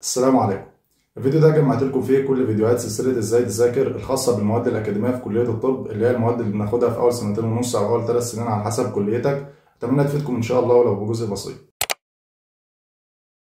السلام عليكم. الفيديو ده جمعت لكم فيه كل فيديوهات سلسلة ازاي تذاكر الخاصة بالمواد الأكاديمية في كلية الطب، اللي هي المواد اللي بناخدها في أول سنتين ونص أو أول 3 سنين على حسب كليتك. أتمنى تفيدكم إن شاء الله ولو بجزء بسيط.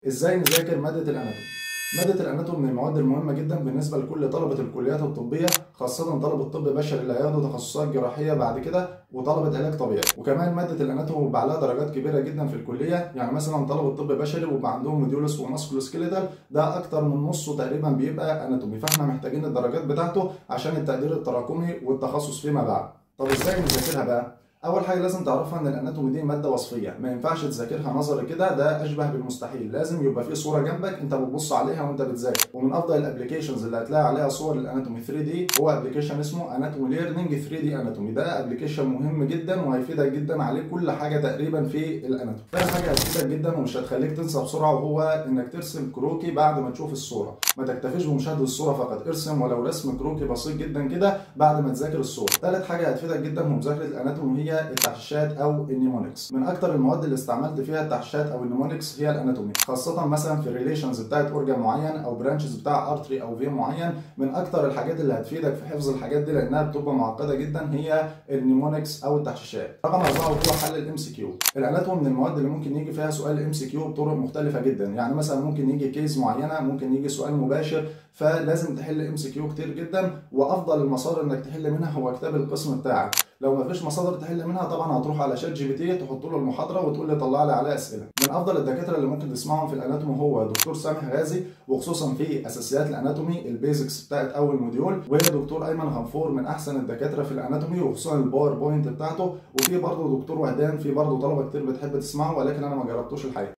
ازاي نذاكر مادة الأناتومي؟ مادة الأناتومي من المواد المهمة جدا بالنسبة لكل طلبة الكليات الطبية، خاصة طلبة طب بشري اللي هياخدوا تخصصات جراحية بعد كده وطلبة علاج طبيعي. وكمان مادة الأناتومي بيبقى عليها درجات كبيرة جدا في الكلية، يعني مثلا طلبة طب بشري وبيبقى عندهم موديولس وماسكولوسكيليتال، ده أكتر من نصه تقريبا بيبقى أناتومي، فاحنا محتاجين الدرجات بتاعته عشان التقدير التراكمي والتخصص فيما بعد. طب ازاي نذاكرها بقى؟ اول حاجه لازم تعرفها ان الاناتومي دي ماده وصفيه، ما ينفعش تذاكرها نظري كده، ده اشبه بالمستحيل. لازم يبقى في صوره جنبك انت بتبص عليها وانت بتذاكر. ومن افضل الابلكيشنز اللي هتلاقي عليها صور الاناتومي 3 دي هو ابلكيشن اسمه اناتومي ليرنينج 3 دي اناتومي. ده ابلكيشن مهم جدا وهيفيدك جدا، عليه كل حاجه تقريبا في الاناتومي. تاني حاجه هتفيدك جدا ومش هتخليك تنسى بسرعه، وهو انك ترسم كروكي بعد ما تشوف الصوره. ما تكتفيش بمشاهده الصوره فقط، ارسم ولو رسم كروكي بسيط جدا كده بعد ما تذاكر الصوره. ثالث حاجه هتفيدك جدا في مذاكره الاناتومي هي التحشيشات او النيمونكس. من اكتر المواد اللي استعملت فيها التحشيشات او النيمونكس هي الاناتومي، خاصه مثلا في الريليشنز بتاعت اورجان معين او برانشز بتاع ارتري او فين معين. من اكتر الحاجات اللي هتفيدك في حفظ الحاجات دي لانها بتبقى معقده جدا هي النيمونكس او التحشيشات. رقم 4 هو حل الام سي كيو. الاناتومي من المواد اللي ممكن يجي فيها سؤال ام سي كيو بطرق مختلفه جدا، يعني مثلا ممكن يجي كيس معينه، ممكن يجي سؤال مباشر، فلازم تحل ام سي كيو كتير جدا. وافضل المصادر انك تحل منها هو كتاب القسم بتاعك. لو ما فيش مصادر تحل منها طبعا هتروح على شات جي بي تي تحط له المحاضره وتقول لي طلع لي عليها اسئله. من افضل الدكاتره اللي ممكن تسمعهم في الاناتومي هو دكتور سامح غازي، وخصوصا في اساسيات الاناتومي البيزكس بتاعت اول موديول، ودكتور ايمن غفور من احسن الدكاتره في الاناتومي وخصوصا الباوربوينت بتاعته. وفي برضه دكتور وهدان، في برضه طلبه كتير بتحب تسمعه ولكن انا ما جربتوش الحقيقه.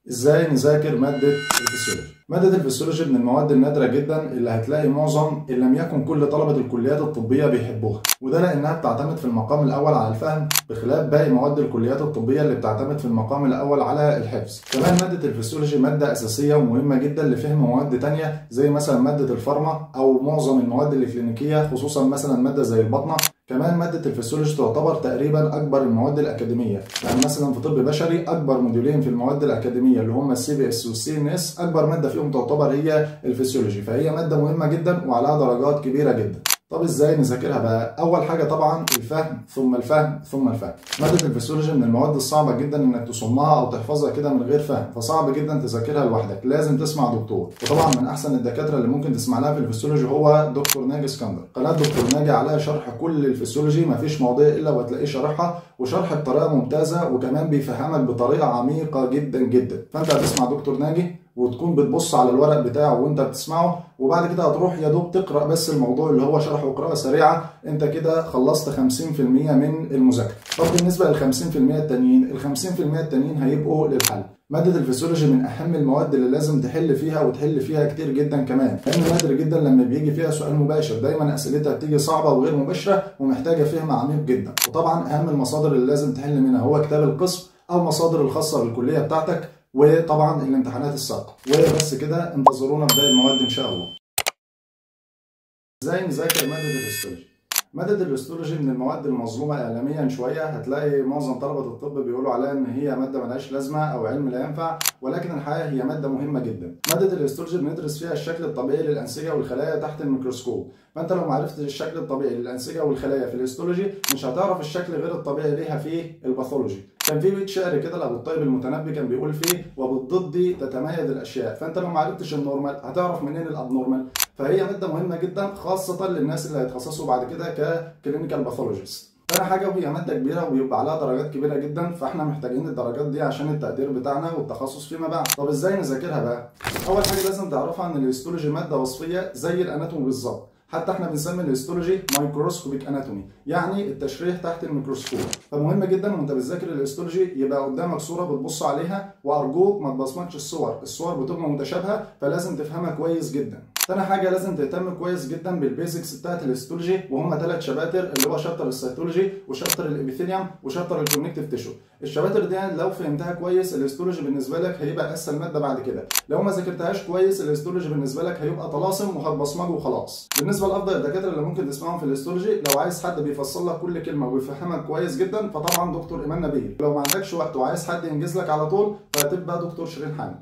ازاي نذاكر ماده الفسيولوجي؟ ماده الفسيولوجي من المواد النادره جدا اللي هتلاقي معظم ان لم يكن كل طلبه الكليات الطبيه بيحبوها، وده لانها بتعتمد في المقام الاول على الفهم بخلاف باقي مواد الكليات الطبيه اللي بتعتمد في المقام الاول على الحفظ. كمان ماده الفسيولوجي ماده اساسيه ومهمه جدا لفهم مواد ثانيه زي مثلا ماده الفارما او معظم المواد الكلينيكيه، خصوصا مثلا ماده زي البطنه. كمان مادة الفسيولوجي تعتبر تقريبا أكبر المواد الأكاديمية، يعني مثلا في طب بشري أكبر موديولين في المواد الأكاديمية اللي هم السي بي اس والسي ان اس، أكبر مادة فيهم تعتبر هي الفسيولوجي، فهي مادة مهمة جدا وعليها درجات كبيرة جدا. طب ازاي نذاكرها بقى؟ اول حاجه طبعا الفهم ثم الفهم ثم الفهم. ماده الفسيولوجي من المواد الصعبه جدا انك تصمها او تحفظها كده من غير فهم، فصعب جدا تذاكرها لوحدك، لازم تسمع دكتور. وطبعا من احسن الدكاتره اللي ممكن تسمع لها في الفسيولوجي هو دكتور ناجي اسكندر. قناه دكتور ناجي عليها شرح كل الفسيولوجي، مفيش مواضيع الا وهتلاقيه شارحها، وشرح بطريقه ممتازه، وكمان بيفهمك بطريقه عميقه جدا جدا. فانت هتسمع دكتور ناجي وتكون بتبص على الورق بتاعه وانت بتسمعه، وبعد كده هتروح يا دوب تقرا بس الموضوع اللي هو شرحه قراءه سريعه، انت كده خلصت 50% من المذاكره. طب بالنسبه لل 50% التانيين، ال 50% التانيين هيبقوا للحل. مادة الفسيولوجي من أهم المواد اللي لازم تحل فيها وتحل فيها كتير جدا كمان، لأن نادر جدا لما بيجي فيها سؤال مباشر، دايما أسئلتها بتيجي صعبة وغير مباشرة ومحتاجة فهم عميق جدا. وطبعا أهم المصادر اللي لازم تحل منها هو كتاب القسم أو مصادر الخاصة بالكلية بتاعتك، وطبعا الامتحانات السابقة. وبس كده، انتظرونا في باقي المواد إن شاء الله. ازاي نذاكر مادة الهيستولوجي؟ مادة الهيستولوجي من المواد المظلومة إعلاميا شوية، هتلاقي معظم طلبة الطب بيقولوا عليها إن هي مادة ملهاش لازمة أو علم لا ينفع، ولكن الحقيقة هي مادة مهمة جدا. مادة الهيستولوجي بندرس فيها الشكل الطبيعي للأنسجة والخلايا تحت الميكروسكوب، فأنت لو ما عرفتش الشكل الطبيعي للأنسجة والخلايا في الهيستولوجي مش هتعرف الشكل غير الطبيعي ليها في الباثولوجي. كان في بيت شعر كده لأبو الطيب المتنبي كان بيقول فيه: وبالضد تتميز الأشياء. فأنت لو ما عرفتش النورمال هتعرف منين الأبنورمال؟ فهي ماده مهمه جدا خاصه للناس اللي هيتخصصوا بعد كده ككلينيكال باثولوجيست. تاني حاجه وهي ماده كبيره وبيبقى عليها درجات كبيره جدا، فاحنا محتاجين الدرجات دي عشان التقدير بتاعنا والتخصص فيما بعد. طب ازاي نذاكرها بقى؟ اول حاجه لازم تعرفها ان الهيستولوجي ماده وصفيه زي الاناتومي بالظبط، حتى احنا بنسمي الهيستولوجي مايكروسكوبيك اناتومي، يعني التشريح تحت الميكروسكوب. فمهم جدا وانت بتذاكر الهيستولوجي يبقى قدامك صوره بتبص عليها، وارجوك ما تبصمجش الصور بتبقى متشابهه فلازم تفهمها كويس جدا. تاني حاجه لازم تهتم كويس جدا بالبيزكس بتاعت الهيستولوجي، وهم 3 شباتر اللي هو شابتر السيتولوجي وشابتر الابيثيليوم وشابتر الكونكتيف تيشو. الشباتر دي لو فهمتها كويس الهيستولوجي بالنسبه لك هيبقى اسهل ماده بعد كده. لو ما ذاكرتهاش كويس الهيستولوجي بالنسبه لك هيبقى طلاسم وهتبصمجه وخلاص. بالنسبه لافضل الدكاتره اللي ممكن تسمعهم في الهيستولوجي، لو عايز حد بيفصل لك كل كلمه ويفهمك كويس جدا فطبعا دكتور ايمان نبيل. لو ما عندكش وقت وعايز حد ينجز لك على طول فهتبقى دكتور شيرين حامد.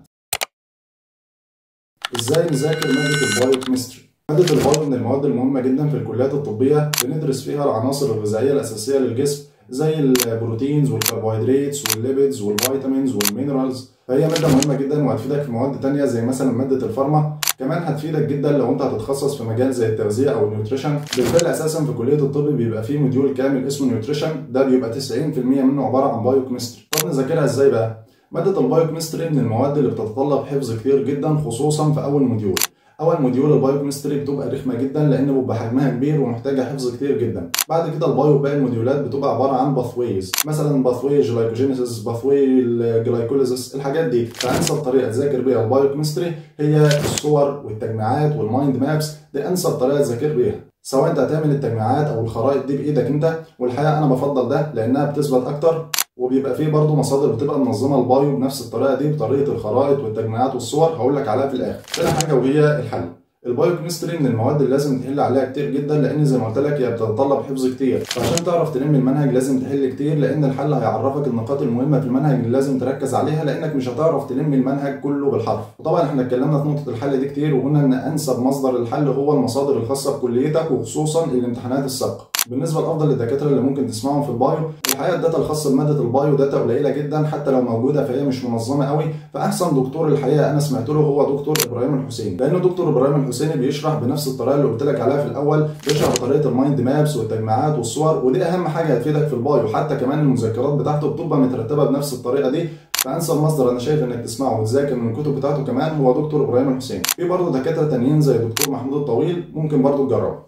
ازاي نذاكر ماده البايوكيمستري؟ ماده البايو من المواد المهمه جدا في الكليات الطبيه، بندرس فيها العناصر الغذائيه الاساسيه للجسم زي البروتينز والكربوهيدرات والليبيدز والفيتامينز والمينرالز. فهي ماده مهمه جدا وهتفيدك في مواد تانية زي مثلا ماده الفارما. كمان هتفيدك جدا لو انت هتتخصص في مجال زي التغذيه او النيوتريشن. بالفعل اساسا في كليه الطب بيبقى فيه موديول كامل اسمه نيوتريشن، ده بيبقى 90% منه عباره عن بايوكيمستري. طب نذاكرها ازاي بقى؟ ماده البايوكيمستري من المواد اللي بتتطلب حفظ كتير جدا، خصوصا في اول موديول. اول موديول البايوكيمستري بتبقى رخمه جدا لان بيبقى حجمها كبير ومحتاجه حفظ كتير جدا. بعد كده البايو باقي الموديولات بتبقى عباره عن باثويز، مثلا باثوي جلايكوجينيسيس، باثوي الجلايكوليزيس، الحاجات دي. فانسب طريقه تذاكر بيها البايوكيمستري هي الصور والتجميعات والمايند مابس، دي انسب طريقه تذاكر بيها. سواء انت هتعمل التجميعات او الخرائط دي بايدك انت، والحقيقه انا بفضل ده لانها بتثبت اكتر، وبيبقى فيه برضه مصادر بتبقى منظمه البايو بنفس الطريقه دي، بطريقه الخرائط والتجميعات والصور، هقول لك عليها في الاخر. تاني حاجه وهي الحل. البايوكيمستري من المواد اللي لازم تحل عليها كتير جدا، لان زي ما قلت لك هي بتتطلب حفظ كتير، فعشان تعرف تلم المنهج لازم تحل كتير، لان الحل هيعرفك النقاط المهمه في المنهج اللي لازم تركز عليها، لانك مش هتعرف تلم المنهج كله بالحرف. وطبعا احنا اتكلمنا في نقطه الحل دي كتير، وقلنا ان انسب مصدر للحل هو المصادر الخاصه بكليتك، وخصوصا الامتحانات السابقه. بالنسبه لافضل الدكاتره اللي ممكن تسمعهم في البايو، الحقيقه الداتا الخاصه بماده البايو داتا قليله جدا، حتى لو موجوده فهي مش منظمه قوي. فاحسن دكتور الحقيقه انا سمعت له هو دكتور ابراهيم الحسيني، لان دكتور ابراهيم الحسيني بيشرح بنفس الطريقه اللي قلت لك عليها في الاول، بيشرح بطريقه المايند مابس والتجميعات والصور، ودي اهم حاجه هتفيدك في البايو. حتى كمان المذكرات بتاعته بتبقى مترتبه بنفس الطريقه دي. فانسب مصدر انا شايف انك تسمعه وتذاكر من الكتب بتاعته كمان هو دكتور ابراهيم الحسيني. في برضه دكاتره تانيين زي دكتور محمود الطويل ممكن برضه تجربه.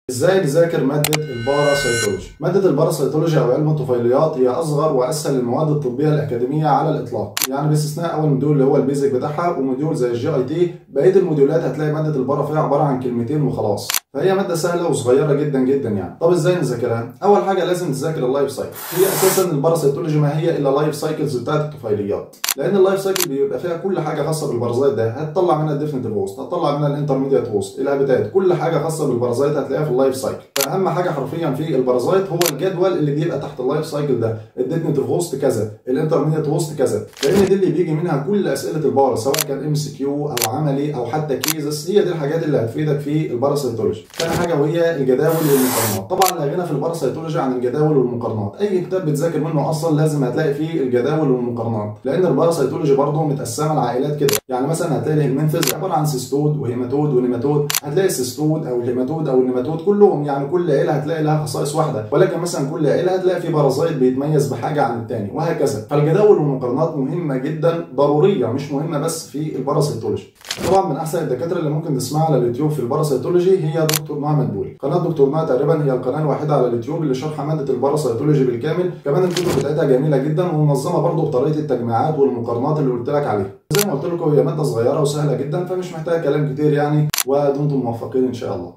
ازاي نذاكر ماده الباراسيتولوجي؟ ماده الباراسيتولوجي او علم الطفيليات هي اصغر واسهل المواد الطبيه الاكاديميه على الاطلاق، يعني باستثناء اول موديول اللي هو البيزك بتاعها، وموديول زي الجي اي تي. بقيه الموديولات هتلاقي ماده البارا فيها عباره عن كلمتين وخلاص. فهي ماده سهله وصغيره جدا جدا يعني. طب ازاي نذاكرها؟ اول حاجه لازم تذاكر اللايف سايكل. هي اساسا الباراسيتولوجي ما هي الا لايف سايكلز بتاعت الطفيليات، لان اللايف سايكل بيبقى فيها كل حاجه خاصه بالبارازايت ده. هتطلع منها الديفنتيف هوست، هتطلع منها الانترميديت هوست، الهابيتات، كل حاجه خاصه بالبارازايت هتلاقيها في اللايف سايكل. فاهم حاجه حرفيا في البارازايت هو الجدول اللي بيبقى تحت اللايف سايكل ده، الديفنتيف هوست كذا، الانترميديت هوست كذا، لان دي اللي بيجي منها كل اسئله البارا، سواء كان ام سي كيو او عملي او حتى كيزس. هي دي الحاجات اللي هتفيدك في الباراسيتولوجي. ثاني حاجه وهي الجداول والمقارنات. طبعا لا غنى في الباراسيتولوجي عن الجداول والمقارنات، اي كتاب بتذاكر منه اصلا لازم هتلاقي فيه الجداول والمقارنات، لان الباراسيتولوجي برضه متقسمه لعائلات كده. يعني مثلا هتلاقي الهيلمنثز عباره عن سيستود وهيماتود ونيماتود، هتلاقي السيستود او الهيماتود او النيماتود كلهم يعني كل عيله هتلاقي لها خصائص واحده، ولكن مثلا كل عيله هتلاقي في بارازايت بيتميز بحاجه عن الثاني وهكذا. فالجداول والمقارنات مهمه جدا، ضروريه، مش مهمه بس في الباراسيتولوجي. طبعا من احسن الدكاتره اللي ممكن تسمعها على اليوتيوب في الباراسيتولوجي هي دكتور نهى مدبولي. قناه دكتور نهى تقريبا هي القناه الوحيده على اليوتيوب اللي شرح ماده الباراسيتولوجي بالكامل. كمان الكتب بتاعتها جميله جدا ومنظمه برضه بطريقه التجميعات والمقارنات اللي قلت لك عليها. زي ما قلت لكم هي ماده صغيره وسهله جدا، فمش محتاجه كلام كتير يعني، ودمتم موفقين ان شاء الله.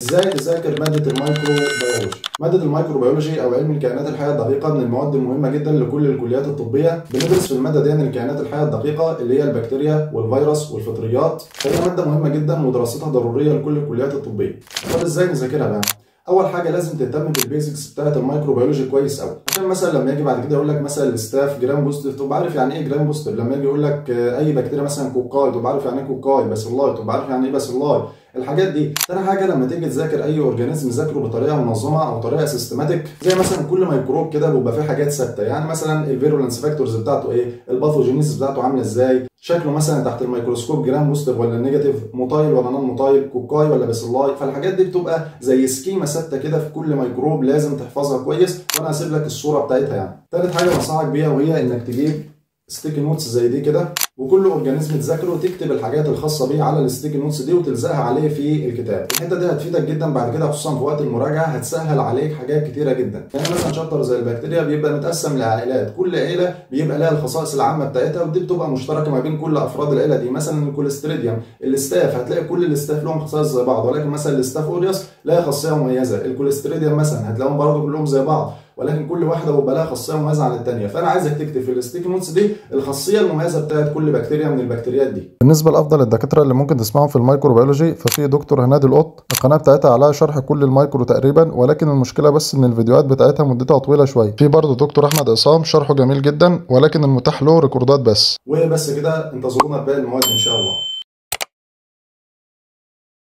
ازاي تذاكر ماده الميكروبيولوجي؟ ماده الميكروبيولوجي او علم الكائنات الحيه الدقيقه من المواد المهمه جدا لكل الكليات الطبيه. بندرس في الماده دي الكائنات الحيه الدقيقه اللي هي البكتيريا والفيروس والفطريات. فهي ماده مهمه جدا ودراستها ضروريه لكل الكليات الطبيه. طب ازاي نذاكرها بقى؟ اول حاجه لازم تهتم بالبيزكس بتاعت الميكروبيولوجي كويس قوي، عشان مثلا لما يجي بعد كده يقول لك مثلا الستاف جرام بوزيتيف تبقى عارف يعني ايه جرام بوزيتيف. لما يجي يقول لك اي بكتيريا مثلا كوكاي تبقى عارف يعني ايه كوكاي، باسيلاي تبقى عارف يعني ايه باسيلاي، الحاجات دي. تاني حاجه لما تيجي تذاكر اي اورجانيزم ذاكره بطريقه منظمه او طريقه سيستماتيك، زي مثلا كل ميكروب كده بيبقى فيه حاجات ثابته، يعني مثلا الفيرولنس فاكتورز بتاعته ايه، الباثوجينيسيس بتاعته عامله ازاي، شكله مثلا تحت الميكروسكوب جرام بوزيتيف ولا نيجاتيف، موتايل ولا نون موتايل، كوكاي ولا باسيلاي. فالحاجات دي بتبقى زي سكيما ثابته كده في كل ميكروب لازم تحفظها كويس، وانا هسيب لك الصوره بتاعتها يعني. تالت حاجه بنصحك بيها وهي انك تجيب ستيكي نوتس زي دي كده، وكل اورجانيزم تذاكره تكتب الحاجات الخاصه بيه على الستيكي نوتس دي وتلزقها عليه في الكتاب. الحته دي هتفيدك جدا بعد كده، خصوصا في وقت المراجعه هتسهل عليك حاجات كتيره جدا. يعني مثلا شابتر زي البكتيريا بيبقى متقسم لعائلات، كل عيله بيبقى لها الخصائص العامه بتاعتها، ودي بتبقى مشتركه ما بين كل افراد العيله دي. مثلا الكوليستريديوم، الاستاف هتلاقي كل الاستاف لهم خصائص زي بعض، ولكن مثلا الاستاف اوريوس لها خاصيه مميزه. الكوليستريديوم مثلا هتلاقيهم برضه كلهم زي بعض، ولكن كل واحده بيبقى لها خاصيه مميزه عن الثانيه، فانا عايزك تكتب في الستيكي نوتس دي الخاصيه المميزه بتاعت كل بكتيريا من البكتيريات دي. بالنسبه لافضل الدكاتره اللي ممكن تسمعهم في الميكروبيولوجي، ففي دكتور هنادي القط، القناه بتاعتها عليها شرح كل الميكرو تقريبا، ولكن المشكله بس ان الفيديوهات بتاعتها مدتها طويله شويه. في برضه دكتور احمد عصام شرحه جميل جدا، ولكن المتاح له ريكوردات بس. وبس كده، انتظرونا بباقي المواد ان شاء الله.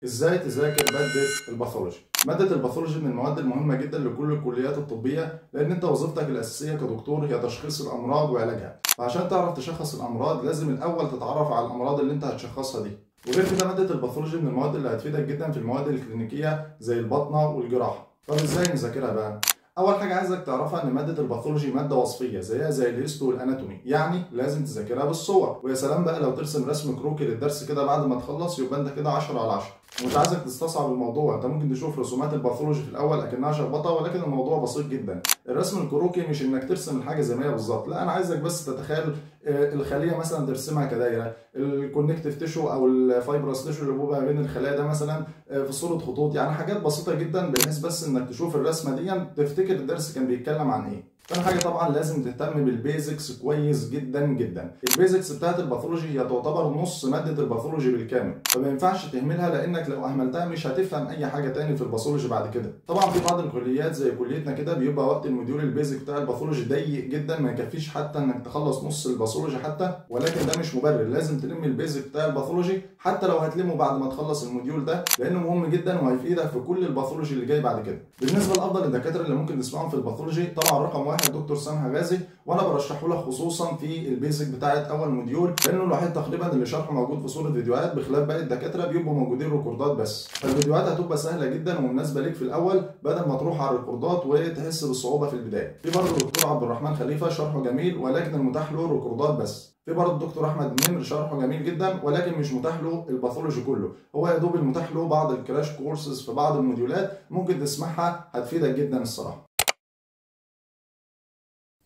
ازاي تذاكر ماده الباثولوجي؟ ماده الباثولوجي من المواد المهمه جدا لكل الكليات الطبيه، لان انت وظيفتك الاساسيه كدكتور هي تشخيص الامراض وعلاجها، فعشان تعرف تشخص الامراض لازم الاول تتعرف على الامراض اللي انت هتشخصها دي. وغير كده ماده الباثولوجي من المواد اللي هتفيدك جدا في المواد الكلينيكيه زي الباطنه والجراحه. طب ازاي نذاكرها بقى؟ اول حاجه عايزك تعرفها ان ماده الباثولوجي ماده وصفيه زيها زي الهيستو والاناتومي، يعني لازم تذاكرها بالصور. ويا سلام بقى لو ترسم رسم كروكي للدرس كده بعد ما تخلص، يبقى انت كده 10 على 10. ومش عايزك تستصعب الموضوع، انت ممكن تشوف رسومات الباثولوجي في الاول اكنها شخبطه، ولكن الموضوع بسيط جدا. الرسم الكروكي مش انك ترسم الحاجه زي ما هي بالظبط، لا، انا عايزك بس تتخيل الخليه مثلا ترسمها كدايره، الكونكتيف تيشو او الفايبرس تيشو اللي بيبقى بين الخلايا ده مثلا في صوره خطوط، يعني حاجات بسيطه جدا بحيث بس انك تشوف الرسمه دي تفتكر الدرس كان بيتكلم عن ايه. تاني حاجه طبعا لازم تهتم بالبيزكس كويس جدا جدا. البيزكس بتاعت الباثولوجي هي تعتبر نص ماده الباثولوجي بالكامل، فما ينفعش تهملها، لانك لو اهملتها مش هتفهم اي حاجه تاني في الباثولوجي بعد كده. طبعا في بعض الكليات زي كليتنا كده بيبقى وقت الموديول البيزك بتاع الباثولوجي ضيق جدا، ما يكفيش حتى انك تخلص نص الباثولوجي حتى، ولكن ده مش مبرر، لازم تلم البيزك بتاع الباثولوجي حتى لو هتلمه بعد ما تخلص الموديول ده، لانه مهم جدا وهيفيدك في كل الباثولوجي اللي جاي بعد كده. بالنسبه لافضل الدكاتره اللي ممكن تسمعهم في الباثولوجي، طبعا رقم واحد دكتور سامح غازي، وانا برشحه لك خصوصا في البيزك بتاعت اول موديول، لانه الوحيد تقريبا اللي شرحه موجود في صوره فيديوهات، بخلاف باقي الدكاتره بيبقوا موجودين ريكوردات بس. فالفيديوهات هتبقى سهله جدا ومناسبه ليك في الاول، بدل ما تروح على الريكوردات وتحس بالصعوبه في البدايه. في برضه الدكتور عبد الرحمن خليفه شرحه جميل، ولكن المتاح له ريكوردات بس. في برضه الدكتور احمد نمر شرحه جميل جدا، ولكن مش متاح له الباثولوجي كله، هو يا دوب المتاح له بعض الكراش كورسز في بعض الموديولات، ممكن تسمعها هتفيدك جدا الصراحه.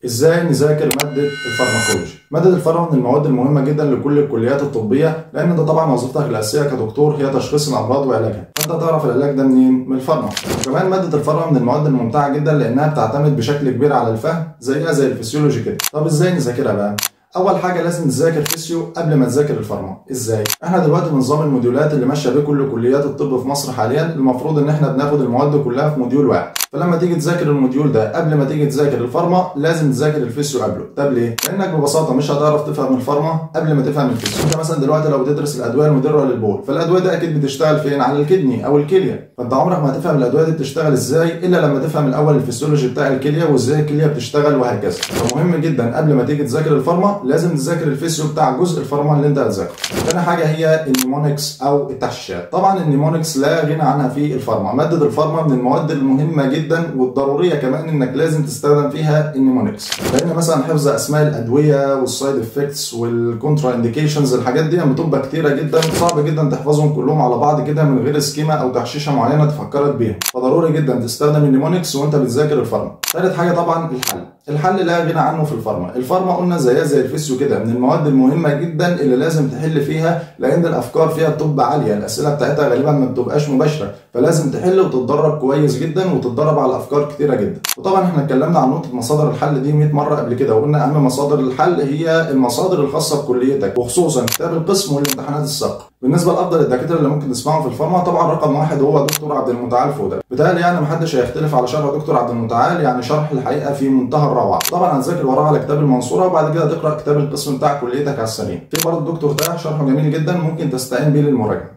ازاي نذاكر ماده الفارماكولوجي؟ ماده الفارما من المواد المهمه جدا لكل الكليات الطبيه، لان ده طبعا وظيفتك الاساسيه كدكتور هي تشخيص الامراض وعلاجها، فانت تعرف العلاج ده منين؟ من الفارما. كمان ماده الفارما من المواد الممتعه جدا لانها بتعتمد بشكل كبير على الفهم، زيها زي الفسيولوجي كده. طب ازاي نذاكرها بقى؟ اول حاجه لازم تذاكر فيسيو قبل ما تذاكر الفارما. ازاي؟ احنا دلوقتي بنظام الموديولات اللي ماشيه بيه كل كليات الطب في مصر حاليا، المفروض ان احنا بناخد المواد كلها في موديول واحد، فلما تيجي تذاكر الموديول ده قبل ما تيجي تذاكر الفارما لازم تذاكر الفيسيو قبله. طب ليه؟ لانك ببساطه مش هتعرف تفهم الفارما قبل ما تفهم الفيسيو. انت مثلا دلوقتي لو بتدرس الادويه المضره للبول، فالادويه دي اكيد بتشتغل فين؟ على الكدني او الكليه، فانت عمرك ما هتفهم الادويه دي بتشتغل ازاي الا لما تفهم الاول الفسيولوجي بتاع الكليه وازاي الكليه بتشتغل وهكذا. فمهم جدا قبل ما تيجي تذاكر الفارما لازم تذاكر الفيسيو بتاع جزء الفارما اللي انت هتذاكره. ثاني حاجه هي النيمونكس او التحشيشات. طبعا النيمونكس لا غنى عنها في الفارما، ماده الفارما من المواد المهمه جدا والضروريه كمان انك لازم تستخدم فيها النيمونكس، لان مثلا حفظ اسماء الادويه والسايد افكتس والكونترا انديكيشنز، الحاجات دي بتبقى كتيره جدا، صعب جدا تحفظهم كلهم على بعض كده من غير سكيما او تحشيشه معينه تفكرك بيها، فضروري جدا تستخدم النيمونكس وانت بتذاكر الفارما. ثالث حاجه طبعا الحل لا غنى عنه في الفارما. الفارما قلنا زيها زي الفيسيو كده من المواد المهمه جدا اللي لازم تحل فيها، لان الافكار فيها بتبقى عاليه، الاسئله بتاعتها غالبا ما بتبقاش مباشره، فلازم تحل وتتدرب كويس جدا وتتدرب على افكار كتيره جدا. وطبعا احنا اتكلمنا عن نقطه مصادر الحل دي 100 مره قبل كده، وقلنا اهم مصادر الحل هي المصادر الخاصه بكليتك، وخصوصا كتاب القسم والامتحانات السابقه. بالنسبه لافضل الدكاتره اللي ممكن تسمعهم في الفارما، طبعا رقم واحد هو دكتور عبد المتعال فوده. بالتالي يعني محدش هيختلف على شرح دكتور عبد المتعال، يعني شرح الحقيقه في منتهى الروعه. طبعا هتذاكر وراه على كتاب المنصوره، وبعد كده تقرا كتاب القسم بتاع كليتك على السريع. في برضه الدكتور طه شرحه جميل جدا، ممكن تستعين بيه للمراجعه.